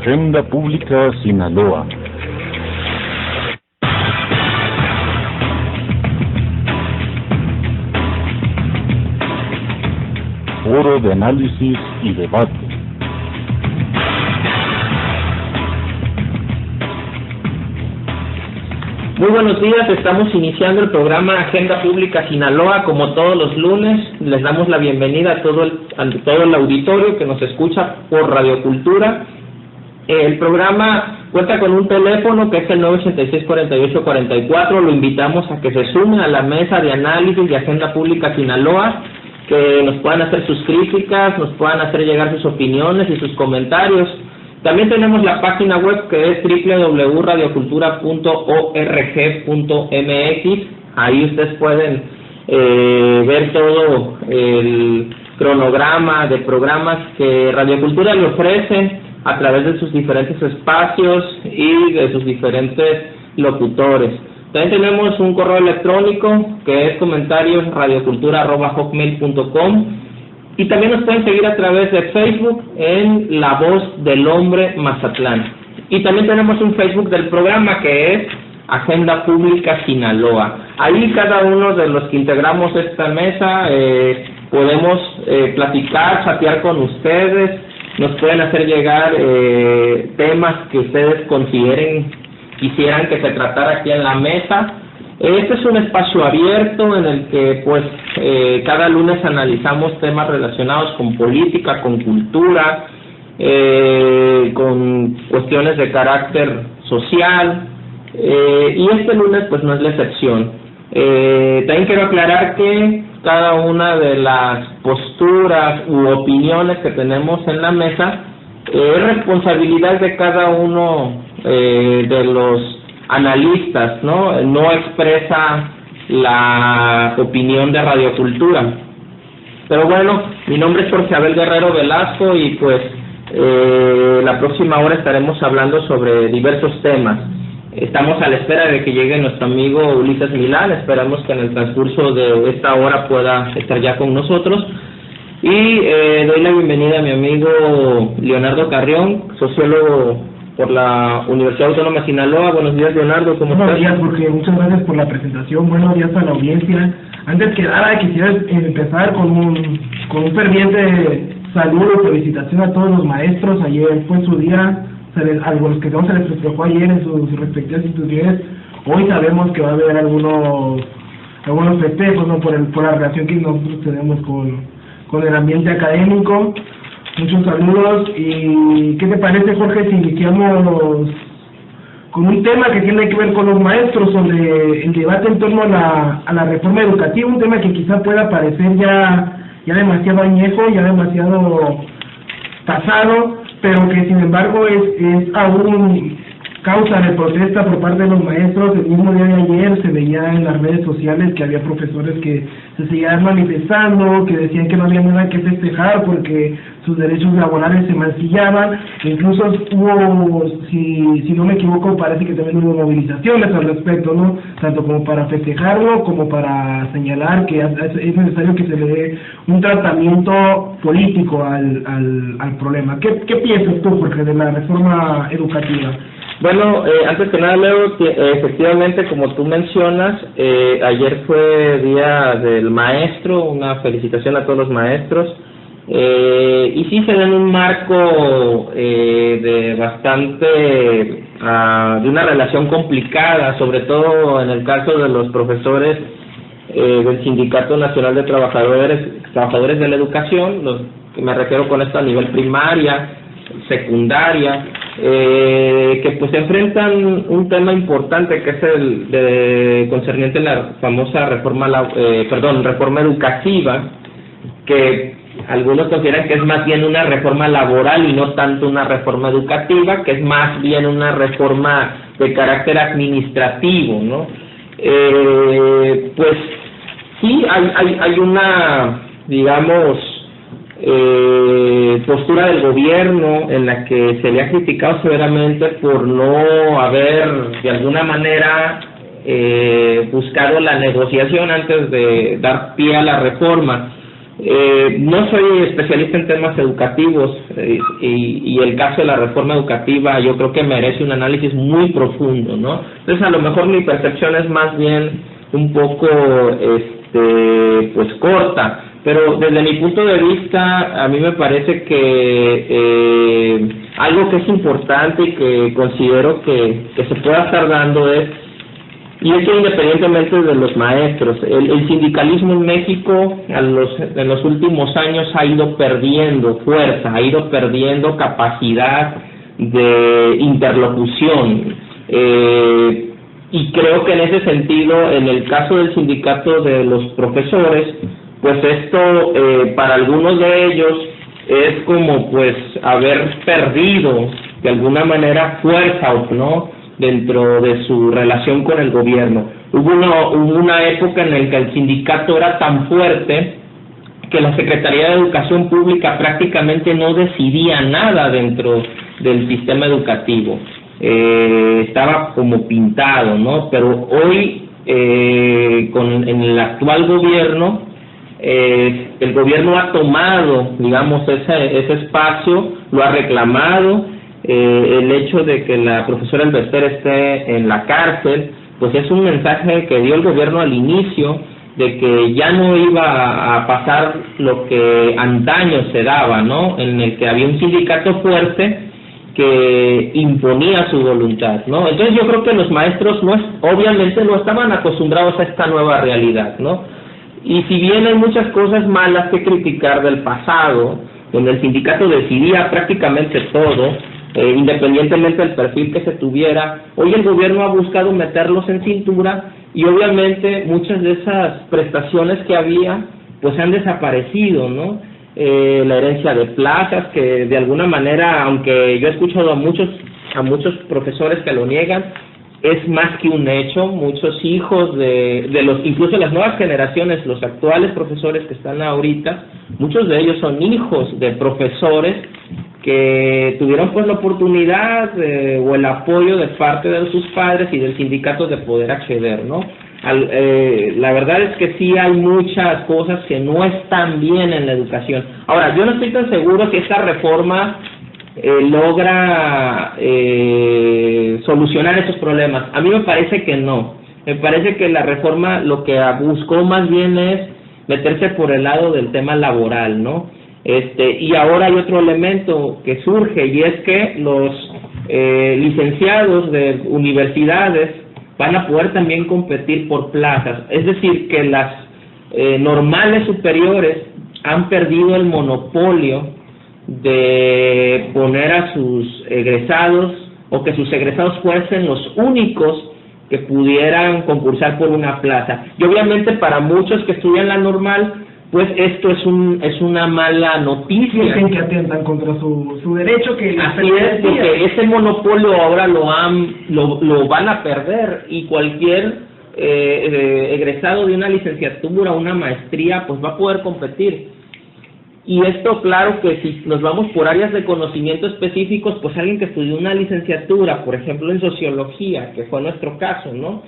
Agenda Pública Sinaloa. Foro de análisis y debate. Muy buenos días, estamos iniciando el programa Agenda Pública Sinaloa. Como todos los lunes, les damos la bienvenida a todo el auditorio que nos escucha por Radio Cultura. El programa cuenta con un teléfono que es el 986-4844. Lo invitamos a que se sumen a la mesa de análisis de Agenda Pública Sinaloa, que nos puedan hacer sus críticas, nos puedan hacer llegar sus opiniones y sus comentarios. También tenemos la página web que es www.radiocultura.org.mx. Ahí ustedes pueden ver todo el cronograma de programas que Radio Cultura le ofrece a través de sus diferentes espacios y de sus diferentes locutores. También tenemos un correo electrónico que es comentarios@radiocultura.hotmail.com, y también nos pueden seguir a través de Facebook en La Voz del Hombre Mazatlán. Y también tenemos un Facebook del programa que es Agenda Pública Sinaloa. Ahí cada uno de los que integramos esta mesa podemos platicar, chatear con ustedes. Nos pueden hacer llegar temas que ustedes quisieran que se tratara aquí en la mesa. Este es un espacio abierto en el que cada lunes analizamos temas relacionados con política, con cultura, con cuestiones de carácter social, y este lunes no es la excepción. También quiero aclarar que cada una de las posturas u opiniones que tenemos en la mesa es responsabilidad de cada uno de los analistas, no expresa la opinión de Radio Cultura. Pero bueno, mi nombre es Jorge Abel Guerrero Velasco y la próxima hora estaremos hablando sobre diversos temas. Estamos a la espera de que llegue nuestro amigo Ulises Milán. Esperamos que en el transcurso de esta hora pueda estar ya con nosotros. Y doy la bienvenida a mi amigo Leonardo Carrión, sociólogo por la Universidad Autónoma de Sinaloa. Buenos días, Leonardo, ¿cómo estás? Buenos días, Jorge, muchas gracias por la presentación. Buenos días a la audiencia. Antes que nada, quisiera empezar con un ferviente saludo y felicitación a todos los maestros. Ayer fue su día. A los que no se les festejó ayer en sus respectivas instituciones. Hoy sabemos que va a haber algunos festejos, por la relación que nosotros tenemos con el ambiente académico. Muchos saludos. ¿Y qué te parece, Jorge, si iniciamos con un tema que tiene que ver con los maestros, sobre el debate en torno a la reforma educativa? Un tema que quizá pueda parecer ya demasiado añejo, ya demasiado pasado, pero que sin embargo es aún causa de protesta por parte de los maestros. El mismo día de ayer se veía en las redes sociales que había profesores que se seguían manifestando, que decían que no había nada que festejar porque sus derechos laborales se mancillaban. Incluso hubo, si no me equivoco, parece que también hubo movilizaciones al respecto, tanto como para festejarlo como para señalar que es necesario que se le dé un tratamiento político al problema. ¿Qué piensas tú, Jorge, de la reforma educativa? Bueno, antes que nada, Leo, efectivamente, como tú mencionas, ayer fue Día del Maestro. Una felicitación a todos los maestros. Y sí se da en un marco de una relación complicada, sobre todo en el caso de los profesores del Sindicato Nacional de Trabajadores de la Educación, los que me refiero con esto a nivel primaria, secundaria, que enfrentan un tema importante que es el concerniente a la famosa reforma educativa, que algunos consideran que es más bien una reforma laboral y no tanto una reforma educativa, que es más bien una reforma de carácter administrativo, ¿no? Sí, hay una, digamos, postura del gobierno en la que se le ha criticado severamente por no haber de alguna manera buscado la negociación antes de dar pie a la reforma. No soy especialista en temas educativos y el caso de la reforma educativa yo creo que merece un análisis muy profundo, ¿no? Entonces a lo mejor mi percepción es más bien un poco pues corta, pero desde mi punto de vista a mí me parece que algo que es importante y que considero que se pueda estar dando y eso independientemente de los maestros. El sindicalismo en México en los últimos años ha ido perdiendo fuerza, ha ido perdiendo capacidad de interlocución. Y creo que en ese sentido, en el caso del sindicato de los profesores, pues esto para algunos de ellos es como pues haber perdido de alguna manera fuerza, ¿no?, dentro de su relación con el gobierno. Hubo una época en la que el sindicato era tan fuerte que la Secretaría de Educación Pública prácticamente no decidía nada dentro del sistema educativo. Estaba como pintado, ¿no? Pero hoy, en el actual gobierno, el gobierno ha tomado, digamos, ese espacio, lo ha reclamado. El hecho de que la profesora Elbester esté en la cárcel, pues es un mensaje que dio el gobierno al inicio de que ya no iba a pasar lo que antaño se daba, ¿no?, en el que había un sindicato fuerte que imponía su voluntad, ¿no? Entonces yo creo que los maestros obviamente no estaban acostumbrados a esta nueva realidad, ¿no? Y si bien hay muchas cosas malas que criticar del pasado, donde el sindicato decidía prácticamente todo, independientemente del perfil que se tuviera, hoy el gobierno ha buscado meterlos en cintura y obviamente muchas de esas prestaciones que había pues han desaparecido, ¿no? La herencia de plazas, que de alguna manera, aunque yo he escuchado a muchos profesores que lo niegan, es más que un hecho. Muchos hijos incluso las nuevas generaciones, los actuales profesores que están ahorita, muchos de ellos son hijos de profesores que tuvieron pues la oportunidad o el apoyo de parte de sus padres y del sindicato de poder acceder, ¿no? La verdad es que sí hay muchas cosas que no están bien en la educación. Ahora, yo no estoy tan seguro que esta reforma logra solucionar esos problemas. A mí me parece que no. Me parece que la reforma lo que buscó más bien es meterse por el lado del tema laboral, ¿no? Y ahora hay otro elemento que surge, y es que los licenciados de universidades van a poder también competir por plazas. Es decir, que las normales superiores han perdido el monopolio de poner a sus egresados, o que sus egresados fuesen los únicos que pudieran concursar por una plaza. Y obviamente para muchos que estudian la normal, pues esto es una mala noticia. Dicen que atentan contra su derecho, que así es, porque ese monopolio ahora lo van a perder, y cualquier egresado de una licenciatura, una maestría, pues va a poder competir. Y esto, claro que si nos vamos por áreas de conocimiento específicos, pues alguien que estudió una licenciatura, por ejemplo en sociología, que fue nuestro caso, ¿no?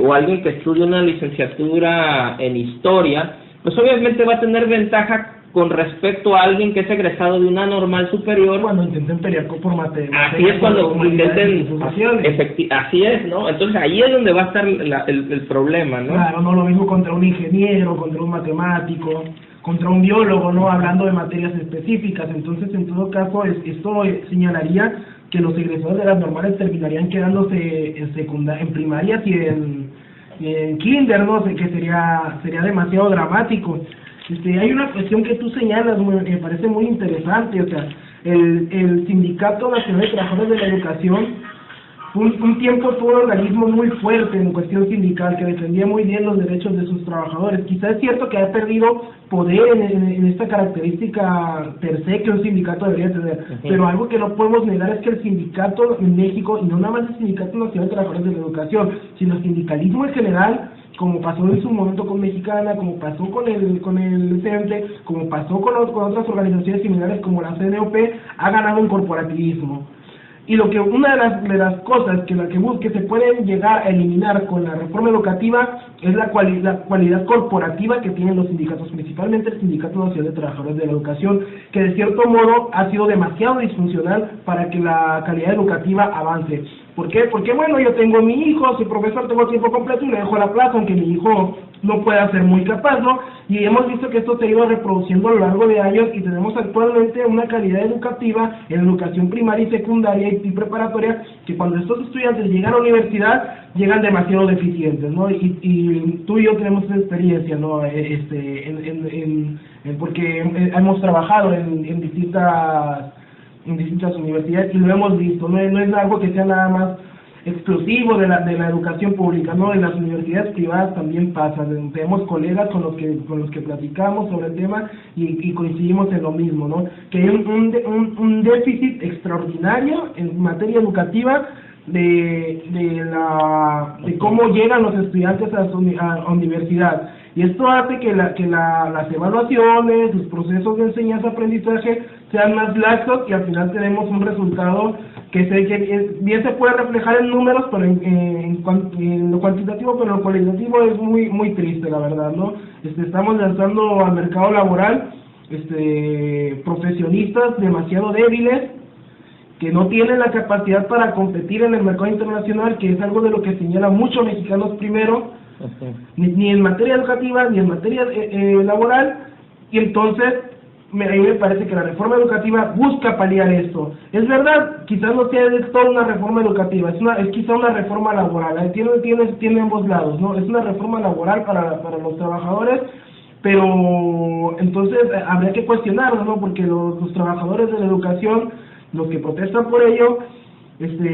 O alguien que estudia una licenciatura en historia, pues obviamente va a tener ventaja con respecto a alguien que es egresado de una normal superior. Cuando intenten pelear por matemáticas. Así es, cuando intenten, así es, ¿no? Entonces ahí es donde va a estar el problema, ¿no? Claro, no lo mismo contra un ingeniero, contra un matemático, contra un biólogo, ¿no? Hablando de materias específicas. Entonces, en todo caso, esto señalaría que los egresados de las normales terminarían quedándose en primarias y en kinder, ¿no? Que sería demasiado dramático. Hay una cuestión que tú señalas, me parece muy interesante. O sea, el Sindicato Nacional de Trabajadores de la Educación un tiempo fue un organismo muy fuerte en cuestión sindical, que defendía muy bien los derechos de sus trabajadores. Quizás es cierto que ha perdido poder en esta característica per se que un sindicato debería tener, pero algo que no podemos negar es que el sindicato en México, y no nada más el Sindicato Nacional de Trabajadores de la Educación, sino el sindicalismo en general, como pasó en su momento con Mexicana, como pasó con el CENTE, como pasó con otras organizaciones similares como la CNOP, ha ganado un corporativismo. Y una de las cosas que se pueden llegar a eliminar con la reforma educativa es la cualidad corporativa que tienen los sindicatos, principalmente el Sindicato Nacional de Trabajadores de la Educación, que de cierto modo ha sido demasiado disfuncional para que la calidad educativa avance. ¿Por qué? Porque bueno, yo tengo a mi hijo, soy profesor, tengo tiempo completo y le dejo a la plaza, aunque mi hijo no pueda ser muy capaz, ¿no? Y hemos visto que esto se ha ido reproduciendo a lo largo de años y tenemos actualmente una calidad educativa en educación primaria y secundaria y preparatoria que cuando estos estudiantes llegan a la universidad llegan demasiado deficientes, ¿no? Y tú y yo tenemos esa experiencia, ¿no? Porque hemos trabajado en distintas universidades y lo hemos visto, no es algo que sea nada más exclusivo de la educación pública, ¿no? En las universidades privadas también pasa, tenemos colegas con los que platicamos sobre el tema y coincidimos en lo mismo, ¿no? Que hay un déficit extraordinario en materia educativa de cómo llegan los estudiantes a la universidad. Y esto hace que las evaluaciones, los procesos de enseñanza-aprendizaje sean más laxos y al final tenemos un resultado que bien se puede reflejar en números, pero en lo cuantitativo, pero en lo cualitativo es muy triste, la verdad, ¿no? Estamos lanzando al mercado laboral profesionistas demasiado débiles, que no tienen la capacidad para competir en el mercado internacional, que es algo de lo que señalan muchos mexicanos primero, ni en materia educativa, ni en materia laboral, y entonces a mí me parece que la reforma educativa busca paliar esto. Es verdad, quizás no sea de toda una reforma educativa, es quizá una reforma laboral, tiene ambos lados, ¿no? Es una reforma laboral para los trabajadores, pero entonces habría que cuestionarlo, ¿no? Porque los trabajadores de la educación, los que protestan por ello,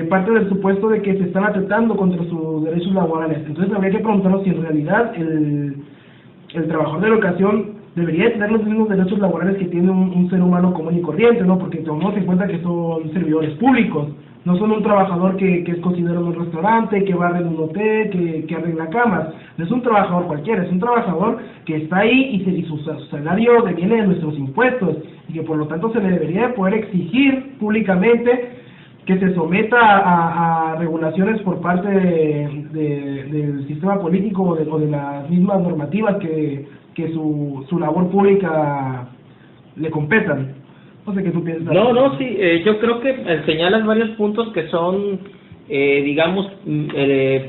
parte del supuesto de que se están atentando contra sus derechos laborales. Entonces habría que preguntarnos si en realidad el trabajador de la educación debería tener los mismos derechos laborales que tiene un ser humano común y corriente, ¿no? Porque tomemos en cuenta que son servidores públicos, no son un trabajador que es cocinero en un restaurante, que barre en un hotel, que arregla camas. No es un trabajador cualquiera, es un trabajador que está ahí y su salario deviene de nuestros impuestos y que por lo tanto se le debería poder exigir públicamente que se someta a regulaciones por parte del sistema político o de las mismas normativas que su labor pública le competan. No sé qué tú piensas. Sí, yo creo que señalas varios puntos que son, digamos,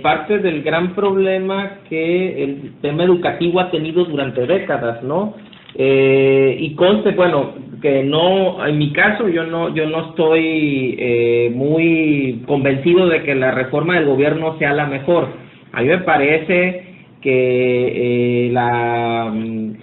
parte del gran problema que el tema educativo ha tenido durante décadas, ¿no? Y conste, bueno, que no, en mi caso yo no estoy muy convencido de que la reforma del gobierno sea la mejor. A mí me parece que la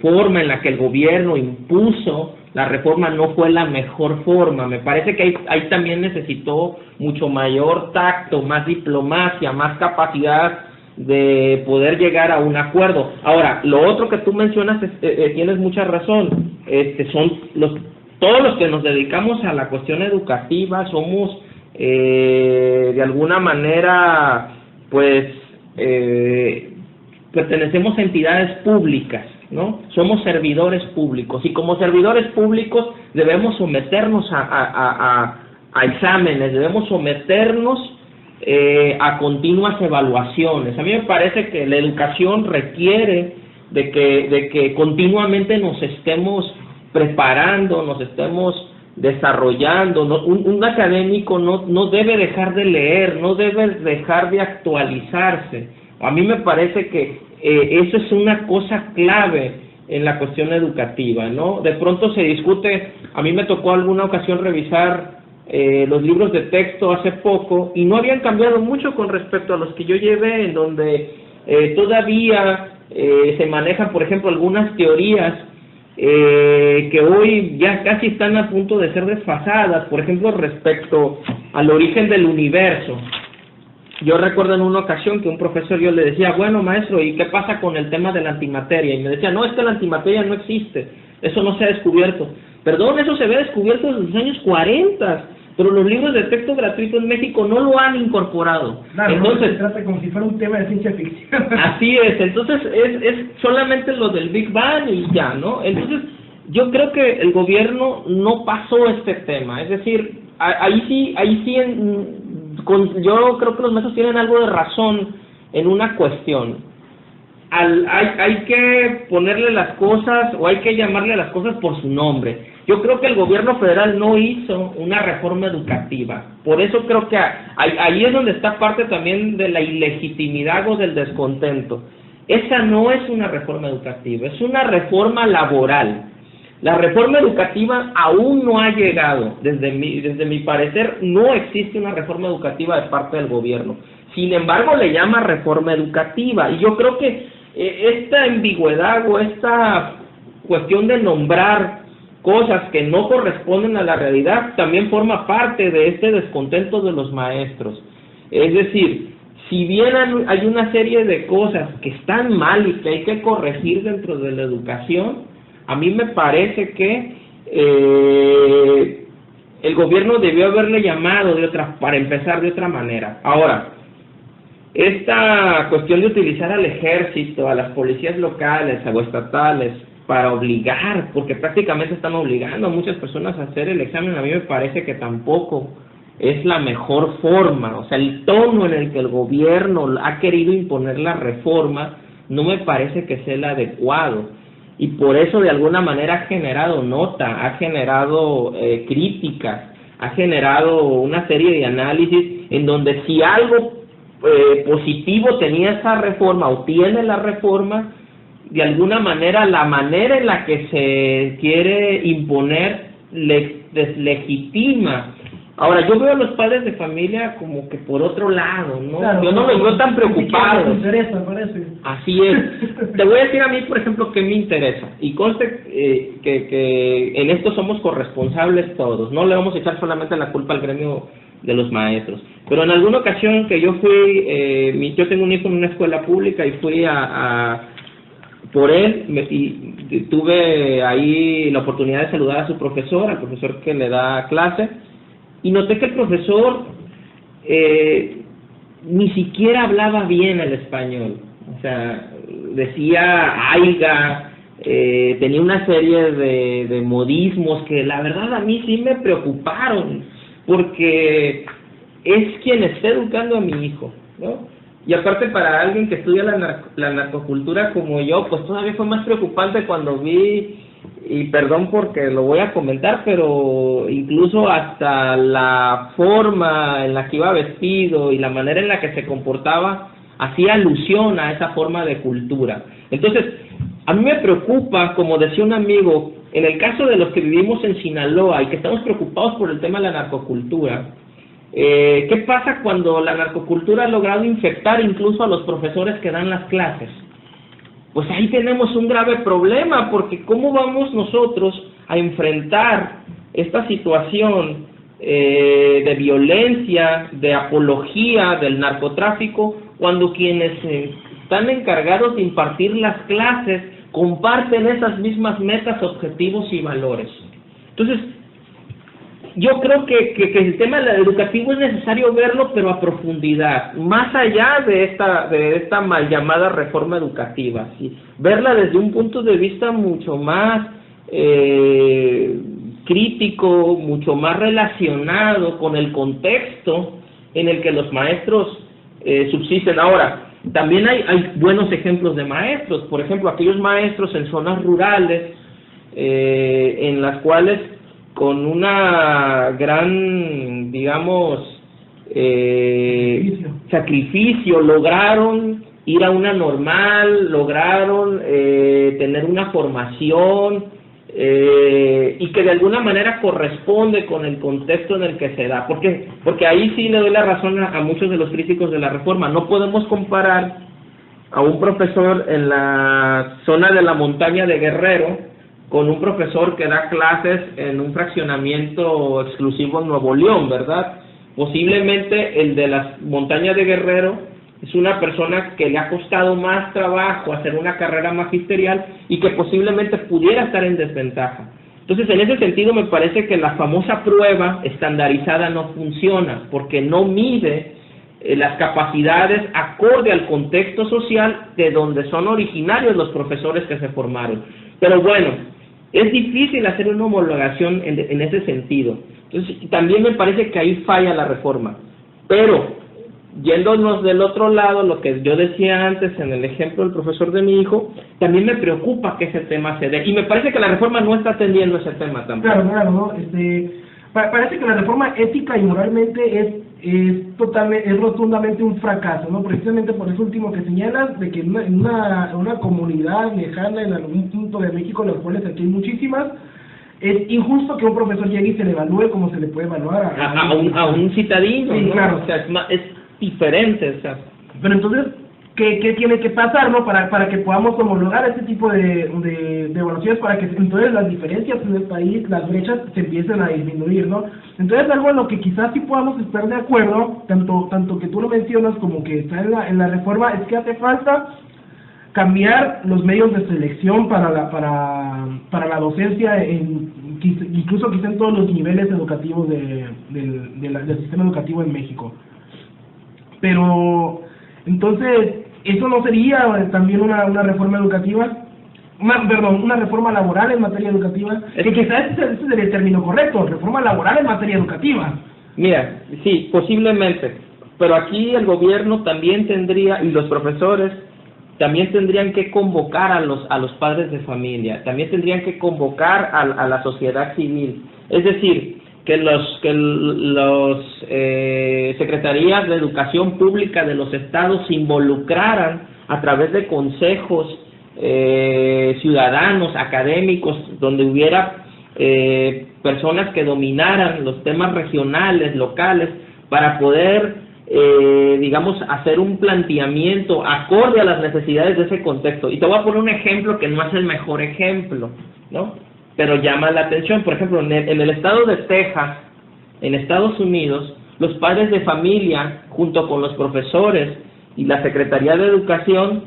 forma en la que el gobierno impuso la reforma no fue la mejor forma. Me parece que ahí también necesitó mucho mayor tacto, más diplomacia, más capacidad de poder llegar a un acuerdo. Ahora, lo otro que tú mencionas, tienes mucha razón, son todos los que nos dedicamos a la cuestión educativa somos de alguna manera pertenecemos a entidades públicas, ¿no? Somos servidores públicos y como servidores públicos debemos someternos a exámenes, debemos someternos a continuas evaluaciones. A mí me parece que la educación requiere de que continuamente nos estemos preparando, nos estemos desarrollando. Un académico no debe dejar de leer, no debe dejar de actualizarse. A mí me parece que eso es una cosa clave en la cuestión educativa, ¿no? De pronto se discute, a mí me tocó alguna ocasión revisar los libros de texto hace poco y no habían cambiado mucho con respecto a los que yo llevé, en donde todavía se manejan, por ejemplo, algunas teorías que hoy ya casi están a punto de ser desfasadas, por ejemplo, respecto al origen del universo. Yo recuerdo en una ocasión que un profesor, yo le decía, bueno, maestro, ¿y qué pasa con el tema de la antimateria? Y me decía, no, es que la antimateria no existe, eso no se ha descubierto. Perdón, eso se había descubierto desde los años 40. pero los libros de texto gratuito en México no lo han incorporado. Claro, Entonces, se trata como si fuera un tema de ciencia ficción. así es, entonces es solamente lo del Big Bang y ya, ¿no? Entonces, yo creo que el gobierno no pasó este tema, es decir, ahí sí yo creo que los maestros tienen algo de razón en una cuestión. Hay que ponerle las cosas, o hay que llamarle a las cosas por su nombre. Yo creo que el gobierno federal no hizo una reforma educativa. Por eso creo que ahí es donde está parte también de la ilegitimidad o del descontento. Esa no es una reforma educativa, es una reforma laboral. La reforma educativa aún no ha llegado. Desde mi parecer, no existe una reforma educativa de parte del gobierno. Sin embargo, le llama reforma educativa. Y yo creo que esta ambigüedad o esta cuestión de nombrar cosas que no corresponden a la realidad también forma parte de este descontento de los maestros. Es decir, si bien hay una serie de cosas que están mal y que hay que corregir dentro de la educación, a mí me parece que el gobierno debió haberle llamado para empezar de otra manera. Ahora, esta cuestión de utilizar al ejército, a las policías locales o estatales para obligar, porque prácticamente están obligando a muchas personas a hacer el examen, a mí me parece que tampoco es la mejor forma. O sea, el tono en el que el gobierno ha querido imponer la reforma no me parece que sea el adecuado, y por eso de alguna manera ha generado nota, ha generado críticas, ha generado una serie de análisis en donde si algo positivo tenía esa reforma o tiene la reforma, de alguna manera la manera en la que se quiere imponer deslegitima. Ahora, yo veo a los padres de familia como que por otro lado, ¿no? Claro, yo no los veo tan preocupados. Así es. Te voy a decir a mí, por ejemplo, que me interesa, y conste que en esto somos corresponsables todos, no le vamos a echar solamente la culpa al gremio de los maestros. Pero en alguna ocasión que yo fui, yo tengo un hijo en una escuela pública y fui por él, y tuve ahí la oportunidad de saludar a su profesor, al profesor que le da clase, y noté que el profesor ni siquiera hablaba bien el español. O sea, decía aiga, tenía una serie de modismos que la verdad a mí sí me preocuparon, porque es quien está educando a mi hijo, ¿no? Y aparte, para alguien que estudia la narcocultura como yo, pues todavía fue más preocupante cuando vi, y perdón porque lo voy a comentar, pero incluso hasta la forma en la que iba vestido y la manera en la que se comportaba hacía alusión a esa forma de cultura. Entonces, a mí me preocupa, como decía un amigo, en el caso de los que vivimos en Sinaloa y que estamos preocupados por el tema de la narcocultura, ¿qué pasa cuando la narcocultura ha logrado infectar incluso a los profesores que dan las clases? Pues ahí tenemos un grave problema, porque ¿cómo vamos nosotros a enfrentar esta situación de violencia, de apología del narcotráfico, cuando quienes están encargados de impartir las clases comparten esas mismas metas, objetivos y valores? Entonces, yo creo que el tema educativo es necesario verlo, pero a profundidad, más allá de esta mal llamada reforma educativa, ¿sí? Verla desde un punto de vista mucho más crítico, mucho más relacionado con el contexto en el que los maestros subsisten. Ahora, también hay buenos ejemplos de maestros, por ejemplo, aquellos maestros en zonas rurales, en las cuales con una gran, digamos, sacrificio lograron ir a una normal, lograron tener una formación y que de alguna manera corresponde con el contexto en el que se da. Porque ahí sí le doy la razón a muchos de los críticos de la reforma. No podemos comparar a un profesor en la zona de la montaña de Guerrero con un profesor que da clases en un fraccionamiento exclusivo en Nuevo León, ¿verdad? Posiblemente el de las montañas de Guerrero es una persona que le ha costado más trabajo hacer una carrera magisterial y que posiblemente pudiera estar en desventaja. Entonces, en ese sentido, me parece que la famosa prueba estandarizada no funciona, porque no mide las capacidades acorde al contexto social de donde son originarios los profesores que se formaron. Pero bueno, es difícil hacer una homologación en ese sentido. Entonces, también me parece que ahí falla la reforma. Pero, yéndonos del otro lado, lo que yo decía antes en el ejemplo del profesor de mi hijo, también me preocupa que ese tema se dé. Y me parece que la reforma no está atendiendo ese tema tampoco. Claro, ¿no? Parece que la reforma ética y moralmente es rotundamente un fracaso, ¿no? Precisamente por eso último que señalas, de que en una comunidad lejana en algún punto de México, las cuales aquí hay muchísimas, es injusto que un profesor llegue y se le evalúe como se le puede evaluar a un citadino, sí, ¿no? Claro. O sea, es diferente, o sea. Pero entonces, ¿qué tiene que pasar, no? Para que podamos homologar este tipo de evaluaciones, para que entonces las diferencias en el país, las brechas se empiecen a disminuir, ¿no? Entonces, algo en lo que quizás sí podamos estar de acuerdo, tanto que tú lo mencionas como que está en la reforma, es que hace falta cambiar los medios de selección para la docencia, incluso quizá en todos los niveles educativos del sistema educativo en México. Pero, entonces, ¿eso no sería también una reforma educativa? Una reforma laboral en materia educativa, que quizás ese sería el término correcto, reforma laboral en materia educativa. Mira, sí, posiblemente, pero aquí el gobierno también tendría, y los profesores también tendrían que convocar a los padres de familia, también tendrían que convocar a la sociedad civil, es decir, que los secretarías de educación pública de los estados se involucraran a través de consejos ciudadanos, académicos, donde hubiera personas que dominaran los temas regionales, locales, para poder, digamos, hacer un planteamiento acorde a las necesidades de ese contexto. Y te voy a poner un ejemplo que no es el mejor ejemplo, ¿no? Pero llama la atención. Por ejemplo, en el estado de Texas, en Estados Unidos, los padres de familia, junto con los profesores y la Secretaría de Educación,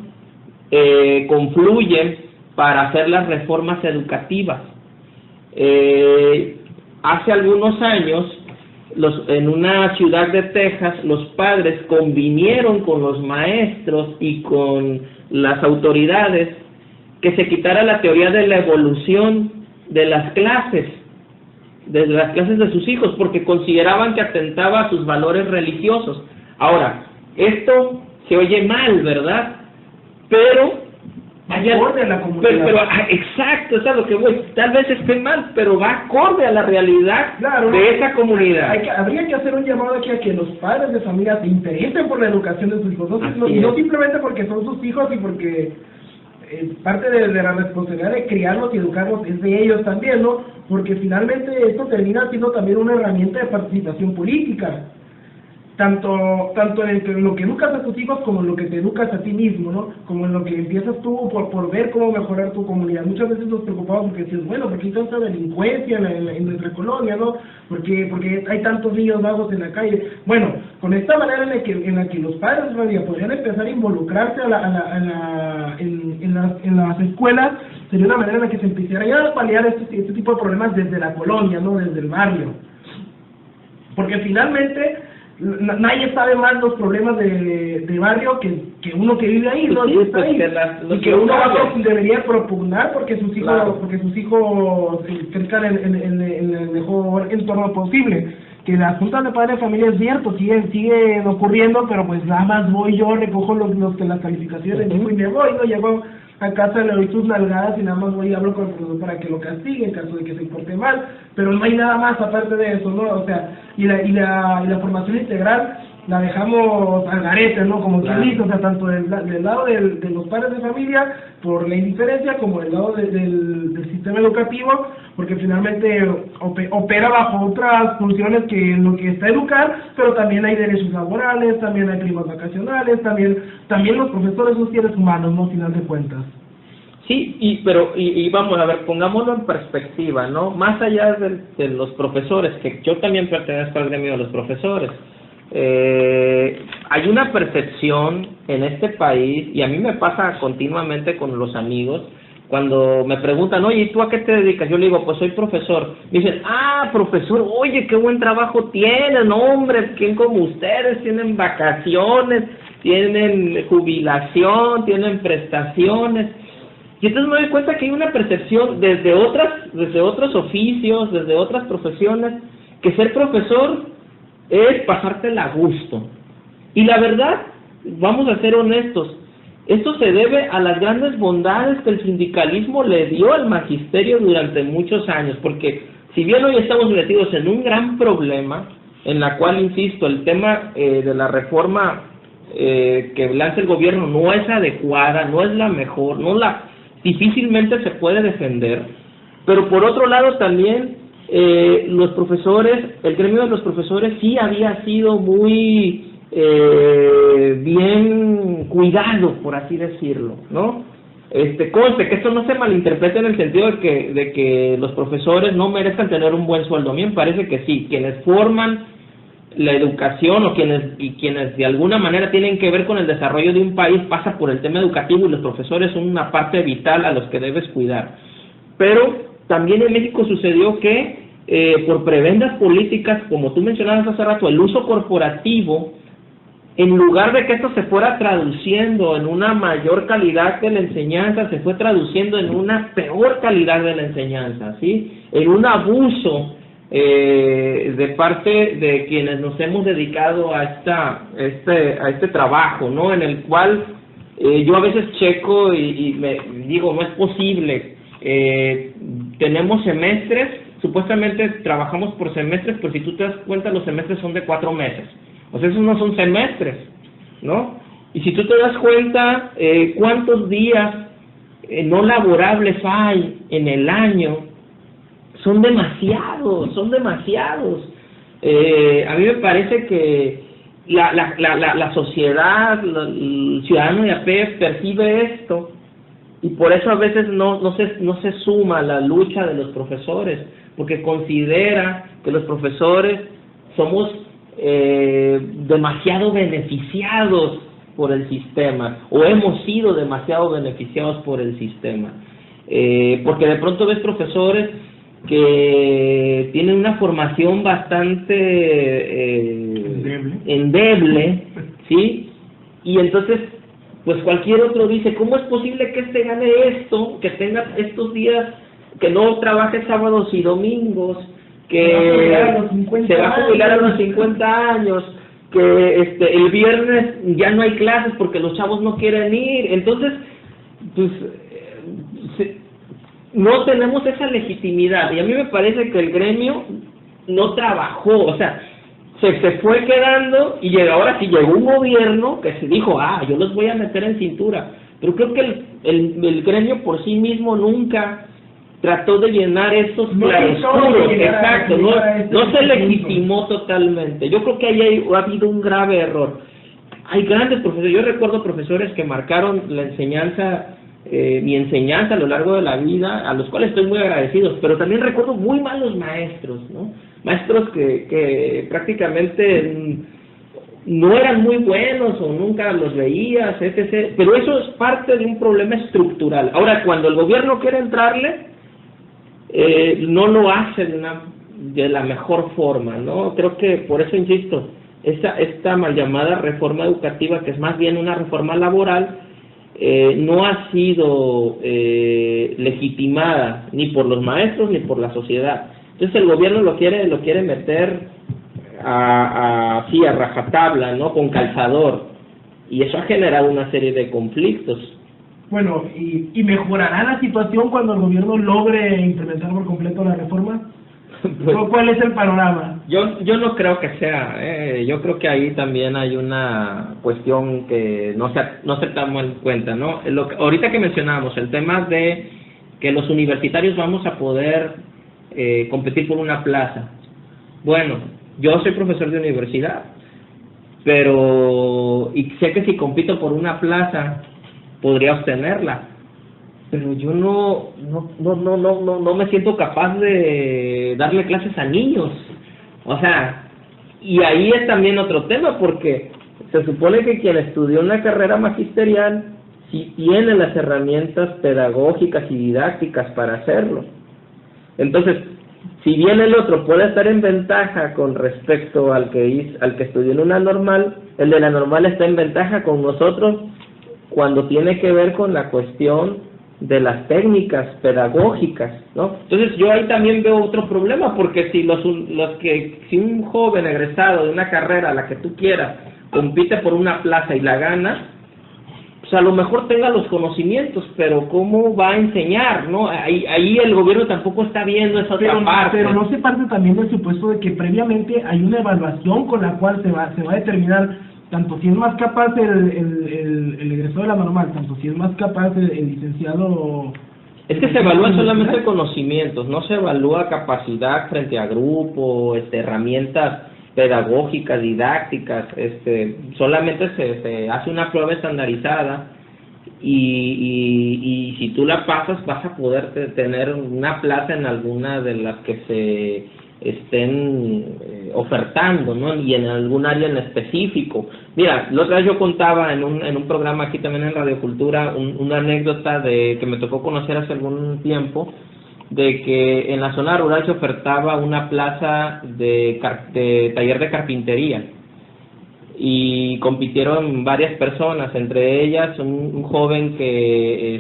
confluyen para hacer las reformas educativas. Hace algunos años, en una ciudad de Texas, los padres convinieron con los maestros y con las autoridades que se quitara la teoría de la evolución de las clases de sus hijos, porque consideraban que atentaba a sus valores religiosos. Ahora, esto se oye mal, ¿verdad? Pero acorde a la comunidad. Exacto, es a lo que voy. Tal vez esté mal, pero va acorde a la realidad, claro, de esa comunidad. Habría que hacer un llamado aquí a que los padres de familia se interesen por la educación de sus hijos, no simplemente porque son sus hijos y porque parte de la responsabilidad de criarlos y educarlos es de ellos también, ¿no? Porque finalmente esto termina siendo también una herramienta de participación política, tanto en lo que educas a tus hijos como en lo que te educas a ti mismo, ¿no? Como en lo que empiezas tú por ver cómo mejorar tu comunidad. Muchas veces nos preocupamos porque dices, bueno, porque hay tanta delincuencia en nuestra colonia, ¿no? Porque hay tantos niños vagos en la calle. Bueno, con esta manera en la que los padres de familia podrían empezar a involucrarse en las escuelas, sería una manera en la que se empezara a paliar este tipo de problemas desde la colonia, ¿no? Desde el barrio. Porque finalmente nadie sabe más los problemas de barrio que uno que vive ahí, ¿no? Sí, pues ahí. Y que uno debería propugnar porque sus hijos, claro, crezcan en el mejor entorno posible. Que las juntas de padres de familia es cierto, siguen ocurriendo, pero pues nada más voy yo, recojo las calificaciones y me voy, ¿no? Llego a casa, le doy sus nalgadas y nada más voy y hablo con el profesor para que lo castigue en caso de que se porte mal, pero no hay nada más aparte de eso, ¿no? O sea, y la formación integral la dejamos al garete, ¿no? Como quien dice, o sea, tanto del lado de los padres de familia por la indiferencia, como del lado del sistema educativo, porque finalmente opera bajo otras funciones que en lo que está educar, pero también hay derechos laborales, también hay primas vacacionales, también los profesores son seres humanos, ¿no? Al final de cuentas. Sí, pero vamos a ver, pongámoslo en perspectiva, ¿no? Más allá de los profesores, que yo también pertenezco al gremio de los profesores, hay una percepción en este país, y a mí me pasa continuamente con los amigos, Cuando me preguntan, oye, ¿y tú a qué te dedicas? Yo le digo, pues soy profesor. Me dicen, profesor, oye, qué buen trabajo tienen, hombre, ¿quién como ustedes? Tienen vacaciones, tienen jubilación, tienen prestaciones. Y entonces me doy cuenta que hay una percepción desde otros oficios, desde otras profesiones, que ser profesor es pasártela a gusto. Y la verdad, vamos a ser honestos, esto se debe a las grandes bondades que el sindicalismo le dio al magisterio durante muchos años, porque si bien hoy estamos metidos en un gran problema, en la cual, insisto, el tema de la reforma que lanza el gobierno no es adecuada, no es la mejor, difícilmente se puede defender, pero por otro lado también los profesores, el gremio de los profesores sí había sido muy bien cuidado, por así decirlo, ¿no? Conste que esto no se malinterprete en el sentido de que los profesores no merezcan tener un buen sueldo. A mí me parece que sí, quienes forman la educación o quienes de alguna manera tienen que ver con el desarrollo de un país pasa por el tema educativo, y los profesores son una parte vital a los que debes cuidar. Pero también en México sucedió que por prebendas políticas, como tú mencionabas hace rato, el uso corporativo, en lugar de que esto se fuera traduciendo en una mayor calidad de la enseñanza, se fue traduciendo en una peor calidad de la enseñanza, ¿sí? En un abuso de parte de quienes nos hemos dedicado a este trabajo, ¿no? En el cual yo a veces checo y me digo, no es posible. Tenemos semestres, supuestamente trabajamos por semestres, pero si tú te das cuenta, los semestres son de 4 meses. O sea, esos no son semestres, ¿no? Y si tú te das cuenta, ¿cuántos días no laborables hay en el año? Son demasiados. A mí me parece que la sociedad, el ciudadano de a pie percibe esto, y por eso a veces no se suma a la lucha de los profesores, porque considera que los profesores somos demasiado beneficiados por el sistema, o hemos sido demasiado beneficiados por el sistema, porque de pronto ves profesores que tienen una formación bastante endeble, ¿sí? Y entonces, pues cualquier otro dice, ¿cómo es posible que gane esto, que tenga estos días, que no trabaje sábados y domingos, que se va a jubilar a los 50 años, que el viernes ya no hay clases porque los chavos no quieren ir? Entonces, pues no tenemos esa legitimidad, y a mí me parece que el gremio no trabajó, o sea, se fue quedando, y ahora sí llegó un gobierno que se dijo, yo los voy a meter en cintura, pero creo que el gremio por sí mismo nunca trató de llenar esos claroscuros, exacto, no se legitimó totalmente. Yo creo que ahí ha habido un grave error. Hay grandes profesores, yo recuerdo profesores que marcaron la enseñanza, mi enseñanza a lo largo de la vida, a los cuales estoy muy agradecido, pero también recuerdo muy malos maestros, ¿no? Maestros que prácticamente no eran muy buenos o nunca los veías, etc. Pero eso es parte de un problema estructural. Ahora, cuando el gobierno quiere entrarle, no lo hace de la mejor forma, ¿no? Creo que por eso insisto, esta mal llamada reforma educativa, que es más bien una reforma laboral, no ha sido legitimada ni por los maestros ni por la sociedad. Entonces el gobierno lo quiere meter así a rajatabla, ¿no? Con calzador, y eso ha generado una serie de conflictos. Bueno, ¿y mejorará la situación cuando el gobierno logre implementar por completo la reforma? Pues, ¿cuál es el panorama? Yo no creo que sea, yo creo que ahí también hay una cuestión que no se toma en cuenta, ¿no? Ahorita que mencionábamos el tema de que los universitarios vamos a poder competir por una plaza. Bueno, yo soy profesor de universidad, pero y sé que si compito por una plaza podría obtenerla, pero yo no me siento capaz de darle clases a niños. O sea, y ahí es también otro tema, porque se supone que quien estudió una carrera magisterial si tiene las herramientas pedagógicas y didácticas para hacerlo. Entonces, si bien el otro puede estar en ventaja con respecto al que estudió en una normal, el de la normal está en ventaja con nosotros cuando tiene que ver con la cuestión de las técnicas pedagógicas, ¿no? Entonces yo ahí también veo otro problema, porque si si un joven egresado de una carrera, la que tú quieras, compite por una plaza y la gana, pues a lo mejor tenga los conocimientos, pero ¿cómo va a enseñar, no? Ahí el gobierno tampoco está viendo esa otra parte. Pero no se parte también del supuesto de que previamente hay una evaluación con la cual se va a determinar tanto si es más capaz el egresado de la normal, tanto si es más capaz el licenciado. Es que se evalúa solamente conocimientos, no se evalúa capacidad frente a grupo, herramientas pedagógicas, didácticas, solamente se hace una prueba estandarizada y si tú la pasas vas a poder tener una plaza en alguna de las que se estén ofertando, ¿no? Y en algún área en específico. Mira, la otra vez yo contaba en un programa aquí también en Radio Cultura una anécdota de que me tocó conocer hace algún tiempo, de que en la zona rural se ofertaba una plaza de taller de carpintería y compitieron varias personas, entre ellas un joven que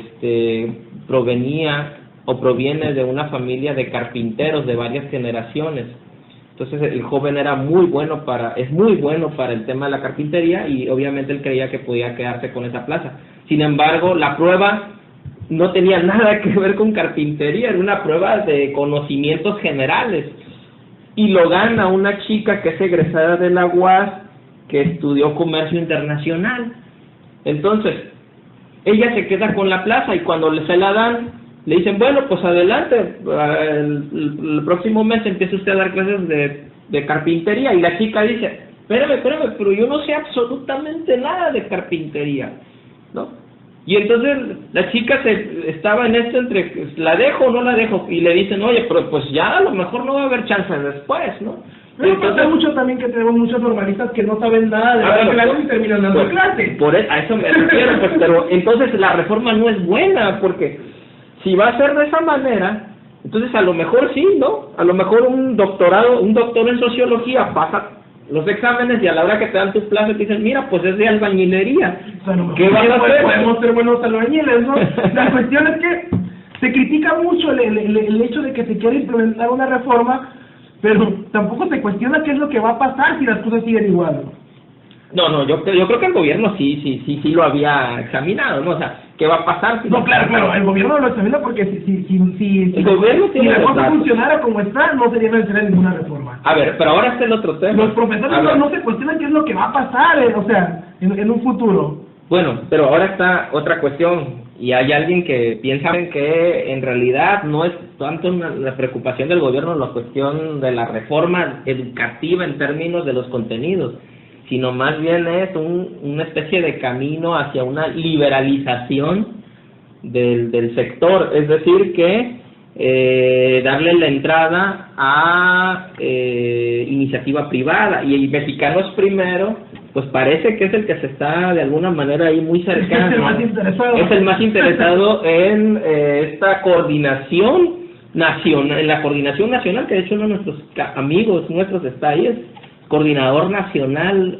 proviene de una familia de carpinteros de varias generaciones. Entonces el joven es muy bueno para el tema de la carpintería y obviamente él creía que podía quedarse con esa plaza. Sin embargo, la prueba no tenía nada que ver con carpintería, era una prueba de conocimientos generales. Y lo gana una chica que es egresada de la UAS, que estudió comercio internacional. Entonces, ella se queda con la plaza y cuando se la dan, le dicen, bueno, pues adelante, el próximo mes empieza usted a dar clases de carpintería. Y la chica dice, espérame, pero yo no sé absolutamente nada de carpintería, ¿no? Y entonces la chica estaba en entre, ¿la dejo o no la dejo? Y le dicen, oye, pero pues ya a lo mejor no va a haber chance después, ¿no? Pero entonces, pasa mucho también que tenemos muchos normalistas que no saben nada de la clase y terminan dando clase. A eso me refiero, pues, pero entonces la reforma no es buena, porque si va a ser de esa manera, entonces a lo mejor sí, ¿no? A lo mejor un doctor en sociología pasa los exámenes y a la hora que te dan tu plaza te dicen, mira, pues es de albañilería. O sea, no, ¿qué vas a hacer? Podemos ser buenos albañiles, ¿no? La cuestión es que se critica mucho el hecho de que se quiere implementar una reforma, pero tampoco se cuestiona qué es lo que va a pasar si las cosas siguen igual, ¿no? No, yo creo que el gobierno sí lo había examinado, ¿no? O sea, ¿qué va a pasar? No, claro, el gobierno lo examina porque si el gobierno si la cosa funcionara como está, no sería necesaria ninguna reforma. A ver, pero ahora está el otro tema. Los profesores no se cuestionan qué es lo que va a pasar, o sea, en un futuro. Bueno, pero ahora está otra cuestión, y hay alguien que piensa que en realidad no es tanto la preocupación del gobierno la cuestión de la reforma educativa en términos de los contenidos, sino más bien es una especie de camino hacia una liberalización del sector, es decir, que darle la entrada a iniciativa privada, y Mexicanos Primero, pues parece que es el que se está de alguna manera ahí muy cercano, es el más interesado en esta coordinación nacional, en la coordinación nacional, que de hecho uno de nuestros amigos nuestros está ahí, es coordinador nacional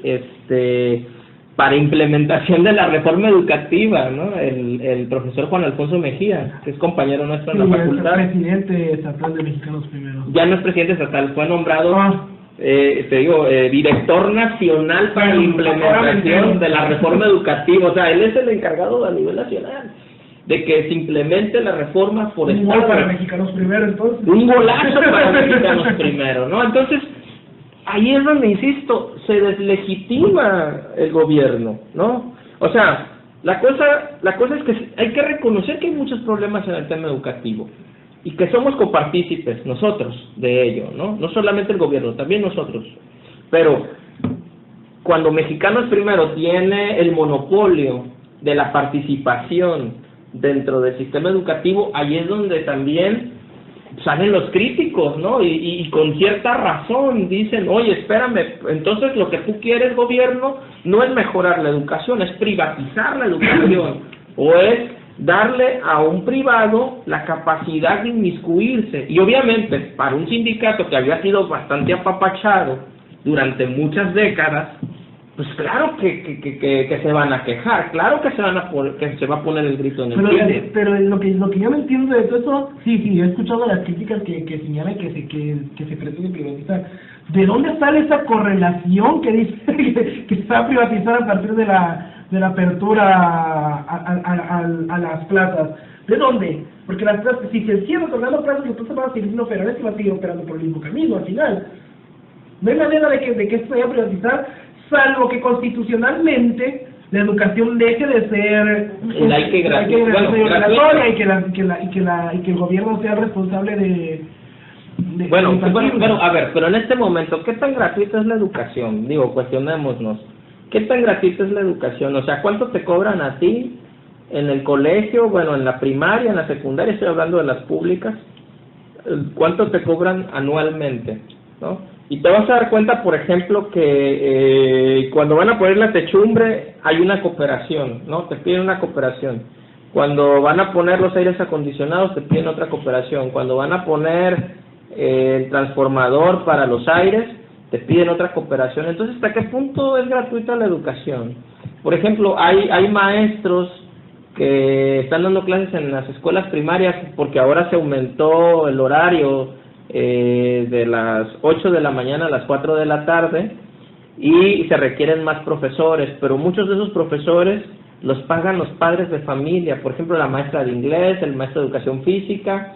para implementación de la reforma educativa, ¿no? El profesor Juan Alfonso Mejía, que es compañero nuestro en la facultad. Es presidente estatal de Mexicanos Primero. Ya no es presidente estatal, fue nombrado, director nacional para la implementación de la reforma educativa. O sea, él es el encargado a nivel nacional de que se implemente la reforma por un gol para Mexicanos Primero, entonces. Un golazo para Mexicanos Primero, ¿no? Entonces, ahí es donde, insisto, se deslegitima el gobierno, ¿no? O sea, la cosa es que hay que reconocer que hay muchos problemas en el tema educativo y que somos copartícipes nosotros de ello, ¿no? No solamente el gobierno, también nosotros. Pero cuando Mexicanos Primero tiene el monopolio de la participación dentro del sistema educativo, ahí es donde también salen los críticos, ¿no? Y con cierta razón dicen, oye, espérame, entonces lo que tú quieres, gobierno, no es mejorar la educación, es privatizar la educación. o es darle a un privado la capacidad de inmiscuirse. Y obviamente para un sindicato que había sido bastante apapachado durante muchas décadas, pues claro que se van a quejar, claro que se va a poner el grito en el cielo. Pero lo que yo no entiendo de todo eso, sí, he escuchado las críticas que señalan que se pretende privatizar. ¿De dónde sale esa correlación que dice que se va a privatizar a partir de la apertura a las plazas? ¿De dónde? Porque las plazas, si se siguen otorgando plazas, entonces van a seguir siendo federales y van a seguir operando por el mismo camino al final. No hay manera de que esto se vaya a privatizar, salvo que constitucionalmente la educación deje de ser obligatoria y que el gobierno sea el responsable de bueno, a ver, pero en este momento, ¿qué tan gratuita es la educación? Digo, cuestionémonos. ¿Qué tan gratuita es la educación? O sea, ¿cuánto te cobran a ti en el colegio, bueno, en la primaria, en la secundaria, estoy hablando de las públicas? ¿Cuánto te cobran anualmente? ¿No? Y te vas a dar cuenta, por ejemplo, que cuando van a poner la techumbre hay una cooperación, ¿no? Te piden una cooperación. Cuando van a poner los aires acondicionados te piden otra cooperación. Cuando van a poner el transformador para los aires te piden otra cooperación. Entonces, ¿hasta qué punto es gratuita la educación? Por ejemplo, hay maestros que están dando clases en las escuelas primarias porque ahora se aumentó el horario de las 8 de la mañana a las 4 de la tarde y se requieren más profesores, pero muchos de esos profesores los pagan los padres de familia. Por ejemplo, la maestra de inglés, el maestro de educación física,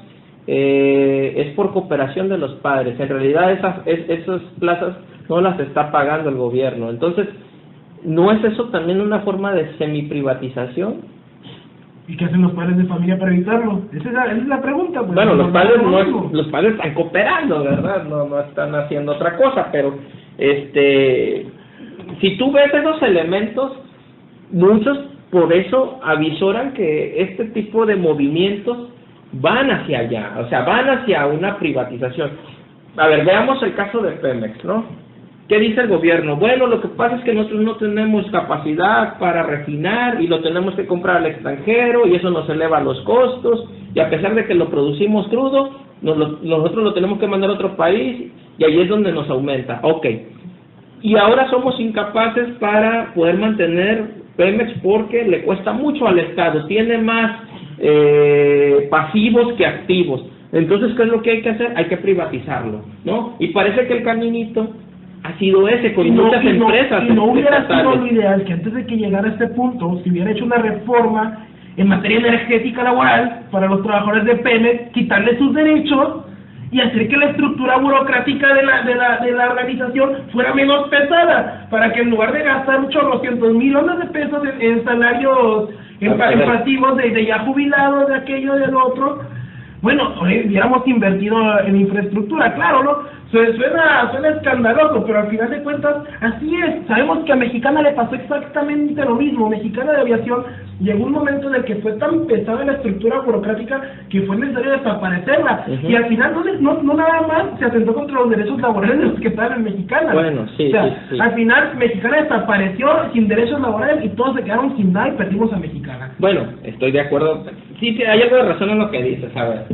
es por cooperación de los padres. En realidad esas plazas no las está pagando el gobierno. Entonces, ¿no es eso también una forma de semiprivatización? ¿Y qué hacen los padres de familia para evitarlo? Esa es la pregunta. Pues, bueno, los padres están cooperando, ¿verdad? No están haciendo otra cosa, pero si tú ves esos elementos, muchos por eso avisoran que este tipo de movimientos van hacia allá, o sea, van hacia una privatización. A ver, veamos el caso de Pemex, ¿no? ¿Qué dice el gobierno? Bueno, lo que pasa es que nosotros no tenemos capacidad para refinar y lo tenemos que comprar al extranjero y eso nos eleva los costos y a pesar de que lo producimos crudo, nosotros lo tenemos que mandar a otro país y ahí es donde nos aumenta. Ok. Y ahora somos incapaces para poder mantener Pemex porque le cuesta mucho al Estado, tiene más pasivos que activos. Entonces, ¿qué es lo que hay que hacer? Hay que privatizarlo, ¿no? Y parece que el caminito ha sido ese, con muchas empresas. Y no hubiera sido lo ideal que antes de que llegara a este punto se hubiera hecho una reforma en materia energética laboral para los trabajadores de Pemex, quitarle sus derechos y hacer que la estructura burocrática de la organización fuera menos pesada, para que en lugar de gastar 800 millones de pesos en salarios, en pasivos de ya jubilados, de aquello, del otro, bueno, hubiéramos invertido en infraestructura, claro, ¿no? Suena escandaloso, pero al final de cuentas, así es. Sabemos que a Mexicana le pasó exactamente lo mismo. Mexicana de Aviación llegó un momento en el que fue tan pesada la estructura burocrática que fue necesario desaparecerla. Y al final no nada más se atentó contra los derechos laborales de los que estaban en Mexicana. Bueno, sí, o sea, sí. Al final Mexicana desapareció sin derechos laborales y todos se quedaron sin nada y perdimos a Mexicana. Bueno, estoy de acuerdo. Sí, hay algo de razón en lo que dices, a ver.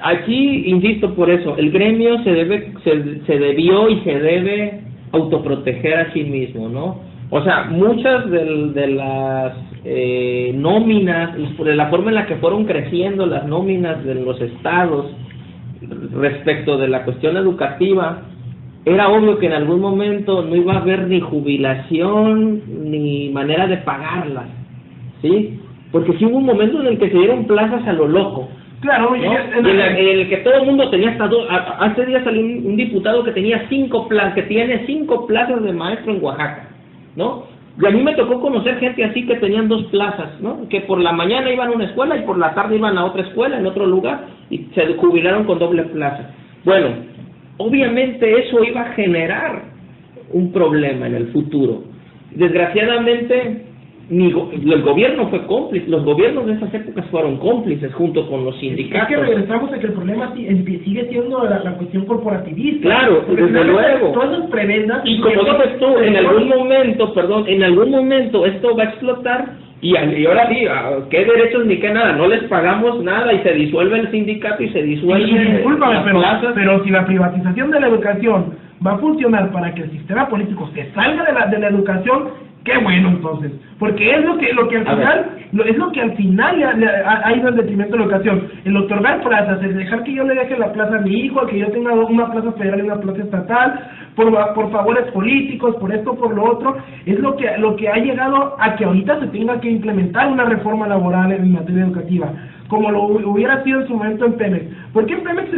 Aquí, insisto por eso, el gremio se debió y se debe autoproteger a sí mismo, ¿no? O sea, muchas de las nóminas, de la forma en la que fueron creciendo las nóminas de los estados respecto de la cuestión educativa, era obvio que en algún momento no iba a haber ni jubilación ni manera de pagarlas, ¿sí? Porque sí hubo un momento en el que se dieron plazas a lo loco. Claro, ¿no? En el que todo el mundo tenía hasta hace días salió un diputado que tenía que tiene 5 plazas de maestro en Oaxaca, ¿no? Y a mí me tocó conocer gente así que tenían 2 plazas, ¿no? Que por la mañana iban a una escuela y por la tarde iban a otra escuela en otro lugar y se jubilaron con doble plaza. Bueno, obviamente eso iba a generar un problema en el futuro. Desgraciadamente el gobierno fue cómplice, los gobiernos de esas épocas fueron cómplices junto con los sindicatos. Es que regresamos a que el problema sigue siendo la cuestión corporativista. Claro, desde luego. Todas las prebendas. Y como dices tú, en algún momento esto va a explotar Y ahora sí, ¿qué derechos ni qué nada? No les pagamos nada y se disuelve el sindicato y se disuelve Discúlpame, las plazas. pero si la privatización de la educación va a funcionar para que el sistema político se salga de la educación, qué bueno entonces, porque es lo que al final es lo que al final ha ido en detrimento de la educación, el otorgar plazas, el dejar que yo le deje la plaza a mi hijo, que yo tenga una plaza federal y una plaza estatal, por favores políticos, por esto, por lo otro, es lo que ha llegado a que ahorita se tenga que implementar una reforma laboral en materia educativa, como lo hubiera sido en su momento en Pemex. Porque en Pemex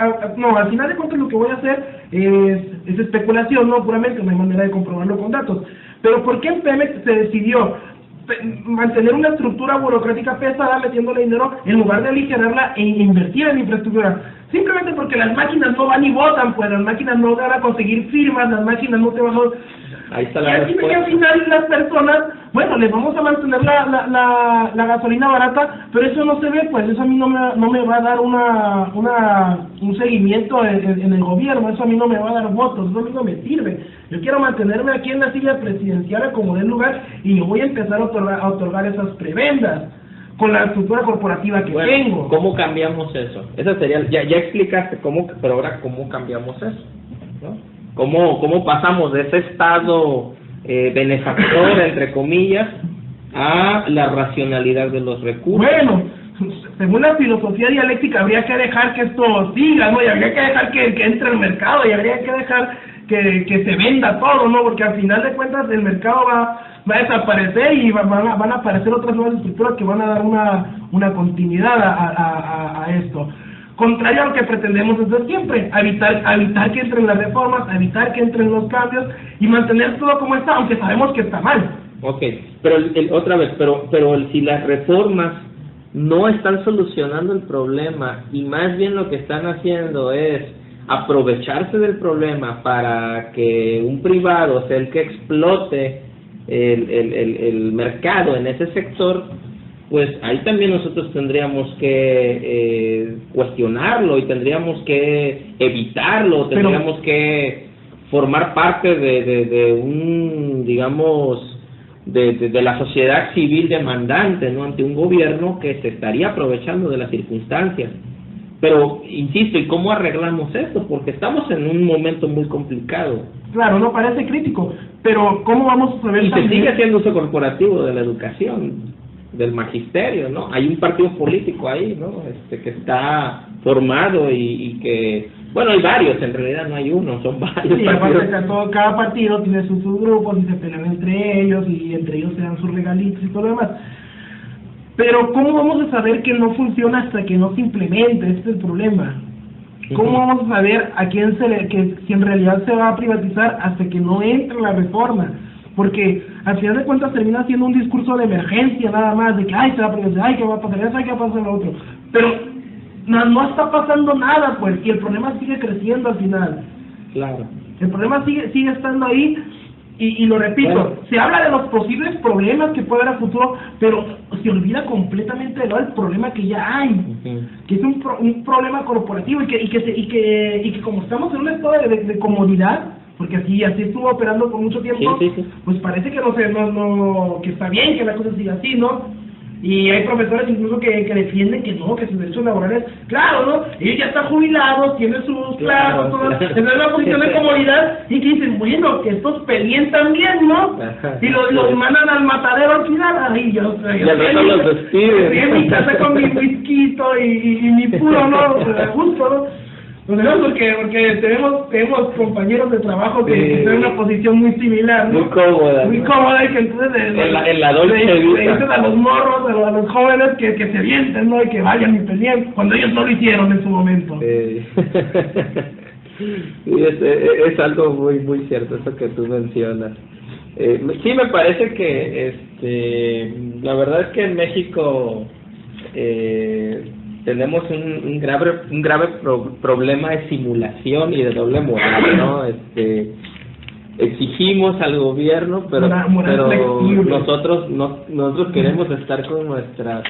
al final de cuentas lo que voy a hacer es especulación, no puramente, no hay manera de comprobarlo con datos. Pero ¿por qué en Pemex se decidió mantener una estructura burocrática pesada metiéndole dinero en lugar de aligerarla e invertir en infraestructura? Simplemente porque las máquinas no van y votan, pues las máquinas no van a conseguir firmas, las máquinas no te van a... Ahí está la respuesta. Y al final las personas, bueno, les vamos a mantener la gasolina barata, pero eso no se ve, pues eso a mí no me va a dar un seguimiento en el gobierno, eso a mí no me va a dar votos, eso a mí no me sirve. Yo quiero mantenerme aquí en la silla presidencial como del lugar y yo voy a empezar a otorgar esas prebendas con la estructura corporativa que tengo. ¿Cómo cambiamos eso? Esa sería, ya explicaste cómo, pero ahora ¿cómo cambiamos eso? ¿No? ¿Cómo pasamos de ese estado benefactor, entre comillas, a la racionalidad de los recursos? Bueno, según la filosofía dialéctica habría que dejar que esto siga, ¿no? Y habría que dejar que entre el mercado, y habría que dejar que se venda todo, ¿no? Porque al final de cuentas el mercado va a desaparecer y van a aparecer otras nuevas estructuras que van a dar una continuidad a esto. Contrario a lo que pretendemos desde siempre, evitar que entren las reformas, evitar que entren los cambios y mantener todo como está, aunque sabemos que está mal. Ok, pero otra vez, pero si las reformas no están solucionando el problema y más bien lo que están haciendo es aprovecharse del problema para que un privado sea el que explote el mercado en ese sector, pues ahí también nosotros tendríamos que cuestionarlo y tendríamos que evitarlo, tendríamos que formar parte de un, digamos, de la sociedad civil demandante, ¿no?, ante un gobierno que se estaría aprovechando de las circunstancias. Pero, insisto, ¿y cómo arreglamos esto? Porque estamos en un momento muy complicado. Claro, no parece crítico, pero ¿cómo vamos a saber? Y se sigue haciendo uso corporativo de la educación, del magisterio, ¿no? Hay un partido político ahí, ¿no?, que está formado y que, bueno, hay varios, en realidad no hay uno, son varios. Sí, partidos. Cada partido tiene sus grupos y se pelean entre ellos y entre ellos se dan sus regalitos y todo lo demás. Pero ¿cómo vamos a saber que no funciona hasta que no se implemente? Este es el problema. ¿Cómo vamos a saber a quién si en realidad se va a privatizar hasta que no entre la reforma? Porque al final de cuentas termina siendo un discurso de emergencia nada más, de que ay, se va a privatizar, ay, ¿qué va a pasar eso? Ay, ¿qué va a pasar lo otro? Pero no está pasando nada, pues, y el problema sigue creciendo al final. Claro. El problema sigue estando ahí. Y lo repito, bueno, se habla de los posibles problemas que puede haber a futuro, pero se olvida completamente del problema que ya hay, que es un problema corporativo y que como estamos en un estado de comodidad, porque así estuvo operando por mucho tiempo, sí. Pues parece que que está bien que la cosa siga así, ¿no? Y hay profesores incluso que defienden que no, que sus derechos laborales, claro, ¿no? Ellos ya están jubilados, tienen sus claros, en una posición de comodidad, y que dicen, bueno, que estos peleen también, ¿no? Y los mandan al matadero al final, ahí yo los despiden. En mi casa con mi whisky y mi puro, ¿no? Justo, ¿no? Porque tenemos compañeros de trabajo que están en una posición muy similar, ¿no? Muy cómoda y que entonces en la dolce le dicen a los morros, a los jóvenes que se vienten, ¿no? Y que vayan y peleen, cuando ellos no lo hicieron en su momento. Sí, es algo muy cierto eso que tú mencionas. Sí, me parece que la verdad es que en México tenemos un grave problema de simulación y de doble moral, ¿no? Exigimos al gobierno, pero nosotros queremos estar con nuestras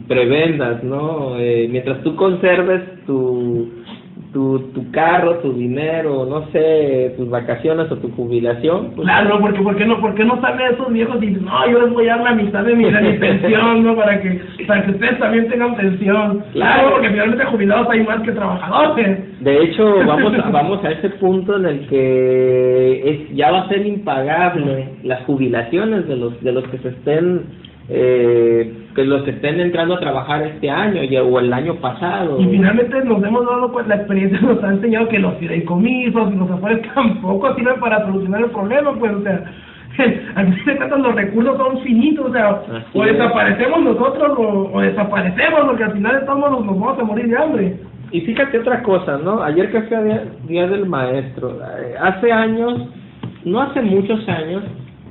prebendas, ¿no? Mientras tú conserves tu carro, tu dinero, no sé, tus vacaciones o tu jubilación. Pues, claro, porque ¿por qué no salen esos viejos y dicen, no, yo les voy a dar la mitad de mi pensión, ¿no? Para que ustedes también tengan pensión. Claro, porque finalmente jubilados hay más que trabajadores. De hecho, vamos a ese punto en el que ya va a ser impagable las jubilaciones de los que se estén entrando a trabajar este año o el año pasado. Y finalmente nos hemos dado pues la experiencia nos ha enseñado que los fideicomisos y los afores tampoco sirven para solucionar el problema, pues, o sea, al fin de cuentas los recursos son finitos, o sea, o desaparecemos nosotros o desaparecemos, porque al final de todos nos vamos a morir de hambre. Y fíjate otra cosa, ¿no? Ayer que fue Día del Maestro, hace años, no hace muchos años,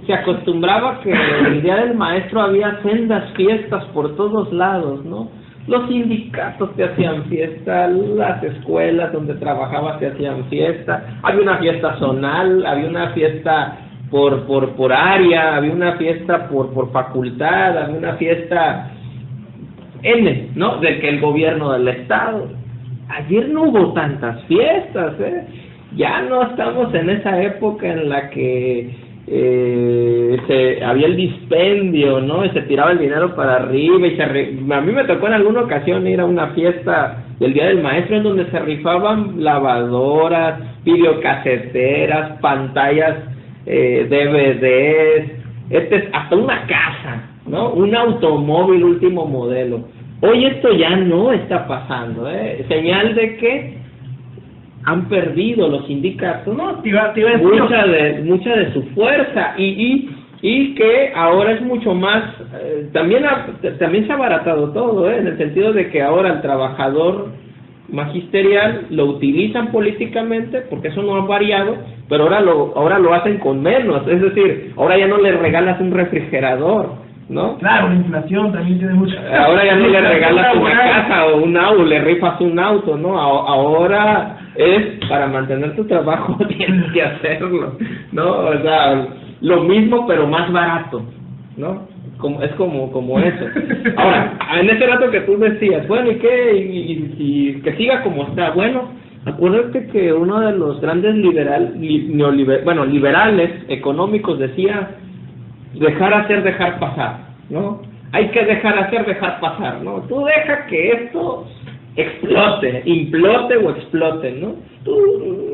se acostumbraba que el Día del Maestro había sendas fiestas por todos lados, ¿no? Los sindicatos te hacían fiesta, las escuelas donde trabajabas te hacían fiesta, había una fiesta zonal, había una fiesta por área, había una fiesta por facultad, había una fiesta ¿no? De que el gobierno del estado. Ayer no hubo tantas fiestas, ya no estamos en esa época en la que había el dispendio, ¿no? Y se tiraba el dinero para arriba y a mí me tocó en alguna ocasión ir a una fiesta del Día del Maestro en donde se rifaban lavadoras, videocaseteras, pantallas, DVDs, hasta una casa, ¿no? Un automóvil último modelo. Hoy esto ya no está pasando, señal de que han perdido los sindicatos, ¿no? Mucha de su fuerza y que ahora es mucho más, también se ha abaratado todo, en el sentido de que ahora el trabajador magisterial lo utilizan políticamente, porque eso no ha variado, pero ahora lo hacen con menos, es decir, ahora ya no le regalas un refrigerador, ¿no? Claro, la inflación también tiene mucho. Ahora ya no le regalas una casa o un auto, le rifas un auto, ¿no? Ahora es para mantener tu trabajo tienes que hacerlo, ¿no? O sea, lo mismo pero más barato, ¿no? Es como eso. Ahora, en ese rato que tú decías, bueno, ¿y qué? Y que siga como está. Bueno, acuérdate que uno de los grandes liberales económicos decía dejar hacer, dejar pasar, ¿no? Hay que dejar hacer, dejar pasar, ¿no? Tú deja que esto implote o explote, ¿no? Tú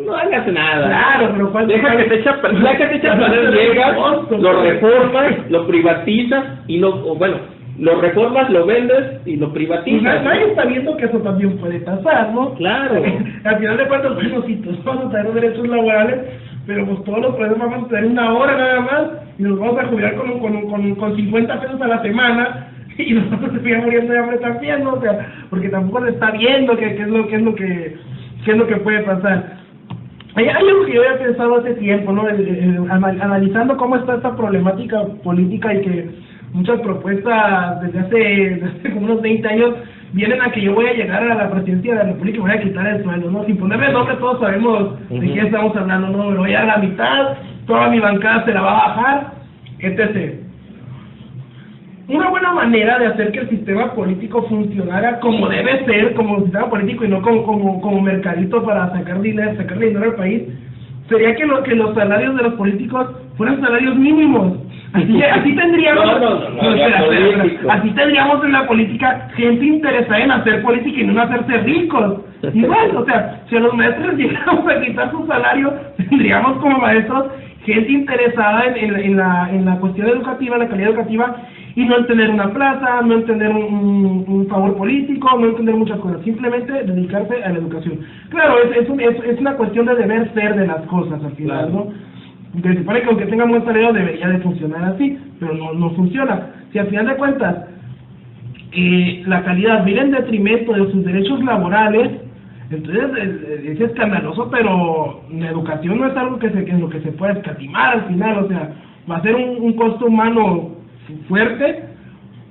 no hagas nada. Claro, pero deja que te echa a perder, llegas, lo reformas, lo privatizas y lo reformas, lo vendes y lo privatizas. Nadie está viendo que eso también puede pasar, ¿no? Claro. Al final de cuentas, bueno, si todos vamos a tener los derechos laborales, pero pues todos los problemas vamos a tener una hora nada más y nos vamos a jubilar con 50 pesos a la semana y nosotros se siguen muriendo de hambre también, ¿no? O sea, porque tampoco se está viendo qué es lo que puede pasar. Hay algo que yo había pensado hace tiempo, ¿no? Analizando cómo está esta problemática política y que muchas propuestas desde hace como unos 20 años vienen a que yo voy a llegar a la presidencia de la República y voy a quitar el sueldo, ¿no? Sin ponerme nombre, todos sabemos de quién estamos hablando, ¿no? Me voy a dar la mitad, toda mi bancada se la va a bajar, etc. Una buena manera de hacer que el sistema político funcionara como debe ser, como sistema político y no como mercadito para sacar dinero al país, sería que los salarios de los políticos fueran salarios mínimos. Así tendríamos así tendríamos en la política gente interesada en hacer política y no en hacerse ricos. Igual, o sea, si a los maestros llegamos a quitar su salario, tendríamos como maestros gente interesada en la cuestión educativa, en la calidad educativa, y no en tener una plaza, no en tener un favor político, no en tener muchas cosas, simplemente dedicarse a la educación. Claro, es una cuestión de deber ser de las cosas al final, ¿no? Se supone que aunque tenga buen salario debería de funcionar así, pero no funciona. Si al final de cuentas la calidad viene en detrimento de sus derechos laborales, entonces es escandaloso, pero la educación no es algo en lo que se pueda escatimar al final, o sea, va a ser un costo humano fuerte,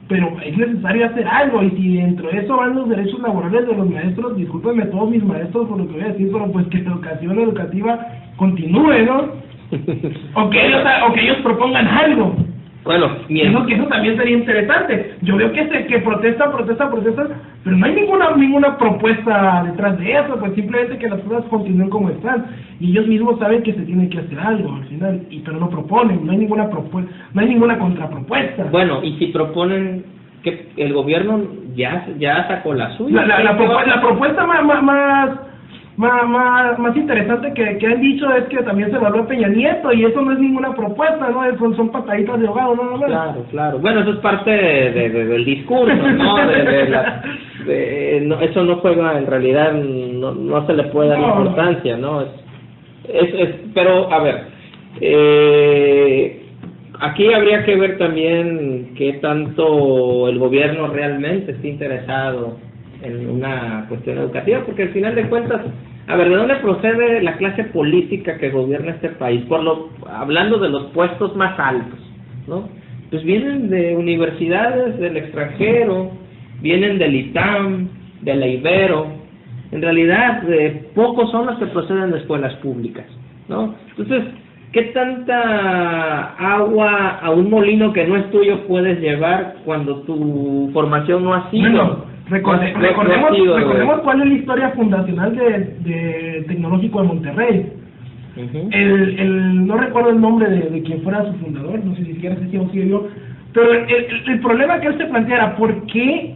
pero es necesario hacer algo, y si dentro de eso van los derechos laborales de los maestros, discúlpenme todos mis maestros por lo que voy a decir, pero pues que la educación educativa continúe, ¿no? o que ellos propongan algo. Bueno, eso también sería interesante. Yo veo que protestan, pero no hay ninguna propuesta detrás de eso, pues simplemente que las cosas continúen como están. Y ellos mismos saben que se tiene que hacer algo al final, pero no proponen, no hay ninguna contrapropuesta. Bueno, y si proponen que el gobierno ya sacó la suya. La propuesta más interesante que han dicho es que también se evaluó a Peña Nieto, y eso no es ninguna propuesta, ¿no? Son pataditas de ahogado, nada más. Claro. Bueno, eso es parte del discurso, ¿no? No, eso no juega, en realidad, no se le puede dar importancia, ¿no? Pero, a ver, aquí habría que ver también qué tanto el gobierno realmente está interesado en una cuestión educativa, porque al final de cuentas, a ver, ¿de dónde procede la clase política que gobierna este país? Hablando de los puestos más altos, ¿no? Pues vienen de universidades del extranjero, vienen del ITAM, de la Ibero. En realidad, pocos son los que proceden de escuelas públicas, ¿no? Entonces, ¿qué tanta agua a un molino que no es tuyo puedes llevar cuando tu formación no ha sido? Recordemos cuál es la historia fundacional de Tecnológico de Monterrey. No recuerdo el nombre de quien fuera su fundador, no sé si siquiera sé si aún sigue vivo, pero el problema que él se plantea era ¿por qué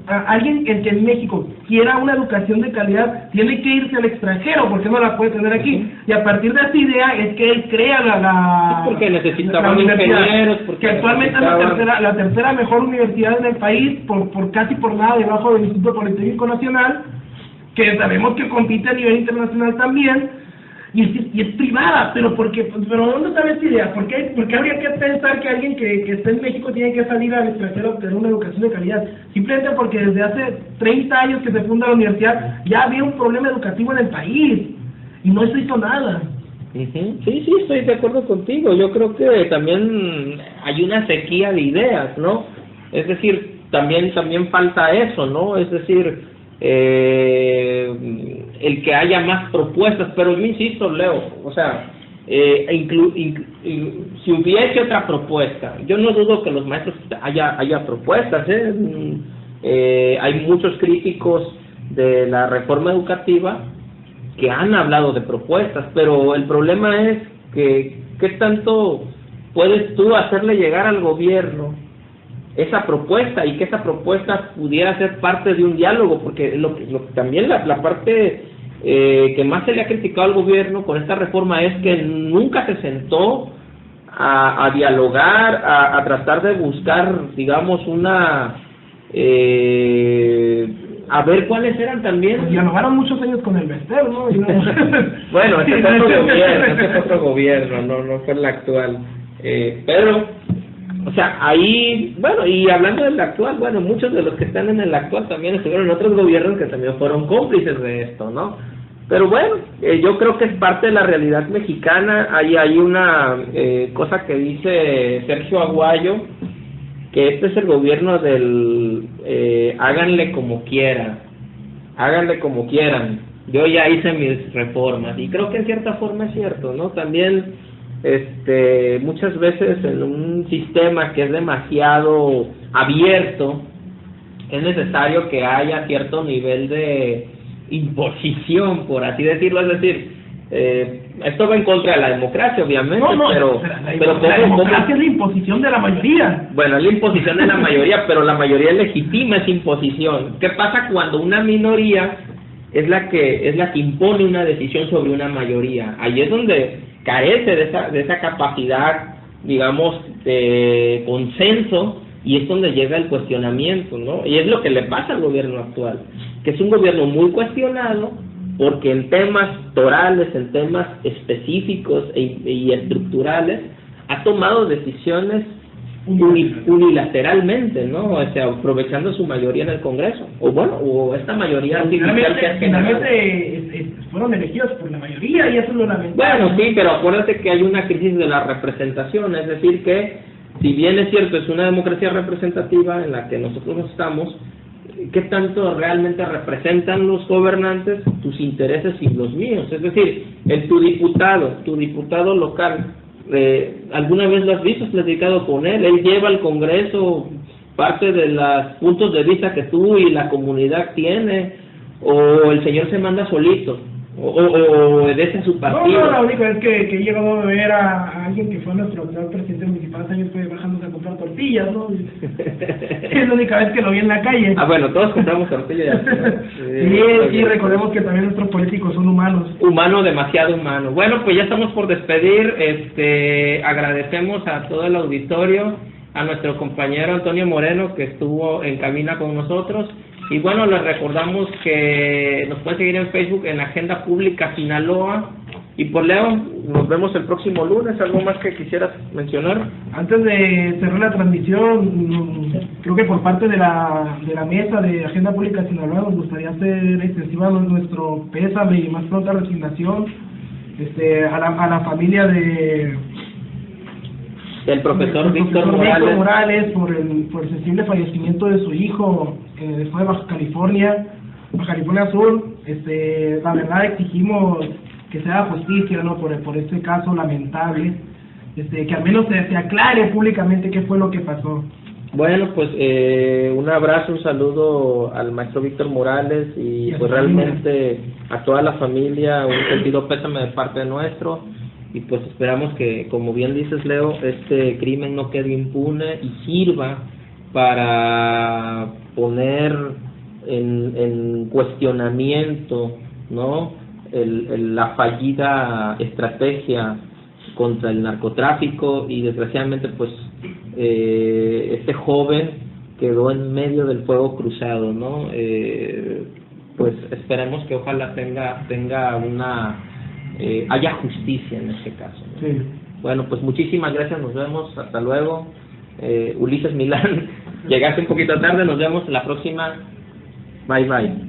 alguien que en México quiera una educación de calidad tiene que irse al extranjero? ¿Por qué no la puede tener aquí? Y a partir de esa idea es que él crea porque necesitaban ingenieros, que actualmente es la tercera mejor universidad en el país, casi por nada debajo del Instituto Politécnico Nacional, que sabemos que compite a nivel internacional también. Y es privada, pero ¿dónde está esta idea? ¿Por qué habría que pensar que alguien que esté en México tiene que salir al extranjero a obtener una educación de calidad? Simplemente porque desde hace 30 años que se funda la universidad ya había un problema educativo en el país y no se hizo nada. Sí, estoy de acuerdo contigo. Yo creo que también hay una sequía de ideas, ¿no? Es decir, también falta eso, ¿no? Es decir, el que haya más propuestas, pero yo insisto, Leo, o sea, si hubiese otra propuesta, yo no dudo que los maestros haya propuestas, hay muchos críticos de la reforma educativa que han hablado de propuestas, pero el problema es que ¿qué tanto puedes tú hacerle llegar al gobierno esa propuesta y que esa propuesta pudiera ser parte de un diálogo? Porque también la parte que más se le ha criticado al gobierno con esta reforma es que nunca se sentó a dialogar, a tratar de buscar, digamos, a ver cuáles eran también. Pues dialogaron muchos años con el Bester, ¿no? Bueno, ese es otro gobierno, no fue el actual. Pero, o sea, ahí, bueno, y hablando del actual, bueno, muchos de los que están en el actual también estuvieron en otros gobiernos que también fueron cómplices de esto, ¿no? Pero bueno, yo creo que es parte de la realidad mexicana. Hay una cosa que dice Sergio Aguayo, que este es el gobierno del háganle como quieran, yo ya hice mis reformas, y creo que en cierta forma es cierto, ¿no? También muchas veces en un sistema que es demasiado abierto es necesario que haya cierto nivel de imposición, por así decirlo, es decir, esto va en contra de la democracia, obviamente, pero la democracia es la imposición de la mayoría. Bueno, es la imposición de la mayoría, pero la mayoría legitima esa imposición. ¿Qué pasa cuando una minoría es la que impone una decisión sobre una mayoría? Ahí es donde carece de esa capacidad, digamos, de consenso, y es donde llega el cuestionamiento, ¿no? Y es lo que le pasa al gobierno actual, que es un gobierno muy cuestionado, porque en temas torales, en temas específicos y estructurales, ha tomado decisiones unilateralmente, ¿no? O sea, aprovechando su mayoría en el Congreso, o esta mayoría artificial que ha generado. Finalmente fueron elegidos por la mayoría, y eso es lo lamentable. Bueno, sí, pero acuérdate que hay una crisis de la representación, es decir que, si bien es cierto, es una democracia representativa en la que nosotros estamos, ¿qué tanto realmente representan los gobernantes tus intereses y los míos? Es decir, tu diputado local ¿alguna vez lo has visto? ¿Has platicado con él? Él lleva al Congreso parte de los puntos de vista que tú y la comunidad tiene, o el señor se manda solito, o obedece a su partido. No, la única vez que he llegado a ver a alguien que fue nuestro actual presidente municipal hace años fue bajándose a comprar tortillas, ¿no? Es la única vez que lo vi en la calle. Ah, bueno, todos compramos tortillas. Sí, recordemos que también nuestros políticos son humanos. Humano, demasiado humano. Bueno, pues ya estamos por despedir. Agradecemos a todo el auditorio, a nuestro compañero Antonio Moreno, que estuvo en cabina con nosotros. Y bueno, les recordamos que nos pueden seguir en Facebook en Agenda Pública Sinaloa. Y por Leo, nos vemos el próximo lunes. ¿Algo más que quisieras mencionar? Antes de cerrar la transmisión, creo que por parte de la mesa de Agenda Pública Sinaloa nos gustaría hacer extensiva nuestro pésame y más pronta resignación a la familia del profesor Víctor Morales por el sensible fallecimiento de su hijo después de Baja California Sur. La verdad exigimos que se haga justicia, ¿no? por este caso lamentable, que al menos se aclare públicamente qué fue lo que pasó. Bueno, pues un abrazo, un saludo al maestro Víctor Morales y pues realmente a toda la familia, un sentido pésame de parte de nuestro. Y pues esperamos que, como bien dices, Leo, este crimen no quede impune y sirva para poner en cuestionamiento, ¿no?, la fallida estrategia contra el narcotráfico. Y desgraciadamente pues este joven quedó en medio del fuego cruzado, ¿no? Pues esperemos que ojalá tenga una haya justicia en este caso, ¿no? Sí. Bueno, pues muchísimas gracias, nos vemos, hasta luego. Ulises Milán, llegaste un poquito tarde, nos vemos la próxima. Bye bye.